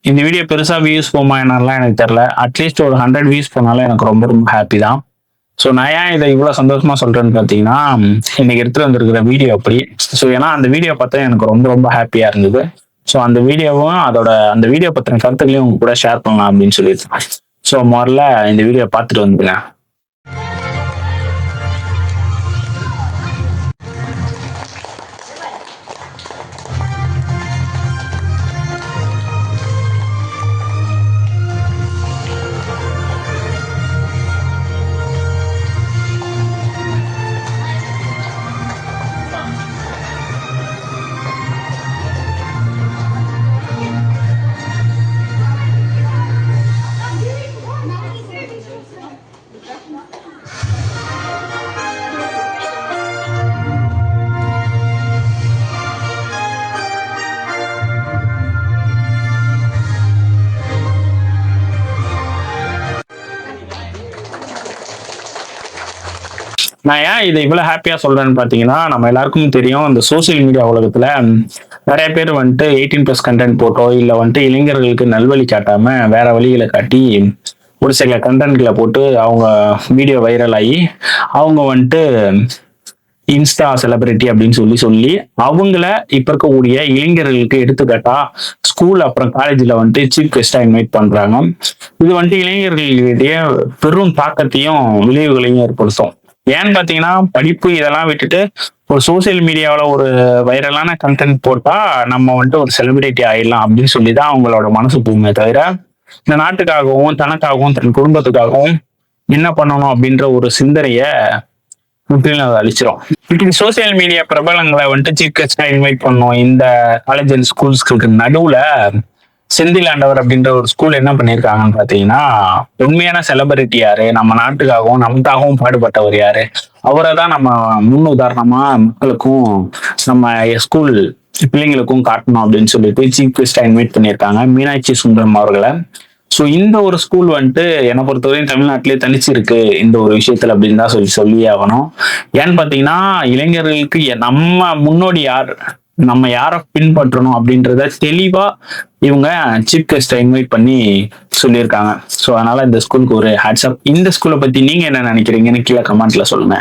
இந்த வீடியோ பெருசா வியூஸ் போமா என்னலாம் எனக்கு தெரியல. அட்லீஸ்ட் ஒரு 100 வியூஸ் போனாலும் எனக்கு ரொம்ப ரொம்ப ஹாப்பி தான். ஸோ நான் ஏன் இதை இவ்வளோ சந்தோஷமா சொல்றேன்னு பார்த்தீங்கன்னா, இன்னைக்கு எடுத்துட்டு வந்திருக்கிற வீடியோ அப்படி. ஸோ ஏன்னா அந்த வீடியோ பார்த்தா எனக்கு ரொம்ப ரொம்ப ஹாப்பியா இருந்தது. ஸோ அந்த வீடியோவும் அந்த வீடியோ பத்தின கருத்துக்களையும் உங்க கூட ஷேர் பண்ணலாம் அப்படின்னு சொல்லியிருக்கேன். ஸோ முதல்ல இந்த வீடியோ பார்த்துட்டு வந்துங்க. நான் ஏன் இதை இவ்வளவு ஹாப்பியா சொல்றேன்னு பாத்தீங்கன்னா, நம்ம எல்லாருக்கும் தெரியும் இந்த சோசியல் மீடியா உலகத்துல நிறைய பேர் வந்துட்டு 18+ கண்டென்ட் போட்டோ இல்ல வந்துட்டு இளைஞர்களுக்கு நல்வழி காட்டாம வேற வழிகளை காட்டி ஒரு சில கண்டென்ட்களை போட்டு அவங்க வீடியோ வைரல் ஆகி அவங்க வந்துட்டு இன்ஸ்டா செலிபிரிட்டி அப்படின்னு சொல்லி சொல்லி அவங்கள இப்ப இருக்கக்கூடிய இளைஞர்களுக்கு எடுத்துக்காட்டா ஸ்கூல் அப்புறம் காலேஜ்ல வந்துட்டு சீஃப் கெஸ்டா இன்வைட் பண்றாங்க. இது வந்துட்டு இளைஞர்களிடையே பெரும் தாக்கத்தையும் விளைவுகளையும் ஏற்படுத்தும். ஏன்னு பாத்தீங்கன்னா படிப்பு இதெல்லாம் விட்டுட்டு ஒரு சோசியல் மீடியாவில் ஒரு வைரலான கண்டென்ட் போட்டா நம்ம வந்துட்டு ஒரு செலிபிரிட்டி ஆயிடலாம் அப்படின்னு சொல்லிதான் அவங்களோட மனசு போகுமே தவிர இந்த நாட்டுக்காகவும் தனக்காகவும் தன் குடும்பத்துக்காகவும் என்ன பண்ணணும் அப்படின்ற ஒரு சிந்தனைய முற்றிலும் அதை அழிச்சிரும். சோசியல் மீடியா பிரபலங்களை வந்துட்டு சீஃப் கெஸ்டா இன்வைட் பண்ணோம். இந்த காலேஜ் அண்ட் ஸ்கூல்ஸ்களுக்கு நடுவுல செந்தில் ஆண்டவர் அப்படின்ற ஒரு ஸ்கூல் என்ன பண்ணியிருக்காங்கன்னு பாத்தீங்கன்னா, உண்மையான செலிபிரிட்டி யாரு, நம்ம நாட்டுக்காகவும் நமக்காகவும் பாடுபட்டவர் யாரு, அவரை தான் நம்ம முன் உதாரணமா மக்களுக்கும் நம்ம ஸ்கூல் பிள்ளைங்களுக்கும் காட்டணும் அப்படின்னு சொல்லிட்டு சீஃப் கெஸ்டா இன்வைட் பண்ணியிருக்காங்க மீனாட்சி சுந்தரம் அவர்களை. ஸோ இந்த ஒரு ஸ்கூல் வந்துட்டு என்னை பொறுத்தவரையும் தமிழ்நாட்டிலே தனிச்சு இருக்கு இந்த ஒரு விஷயத்துல அப்படின்னு தான் சொல்லி ஆகணும். ஏன்னு பாத்தீங்கன்னா இளைஞர்களுக்கு நம்ம முன்னோடி யார், நம்ம யாரை பின்பற்றணும் அப்படின்றத தெளிவா இவங்க சீஃப் கெஸ்டை இன்வைட் பண்ணி சொல்லியிருக்காங்க. ஸோ அதனால இந்த ஸ்கூலுக்கு ஒரு ஹேட்ஸ்அப். இந்த ஸ்கூலை பத்தி நீங்க என்ன நினைக்கிறீங்கன்னு கீழே கமெண்ட்ல சொல்லுங்க.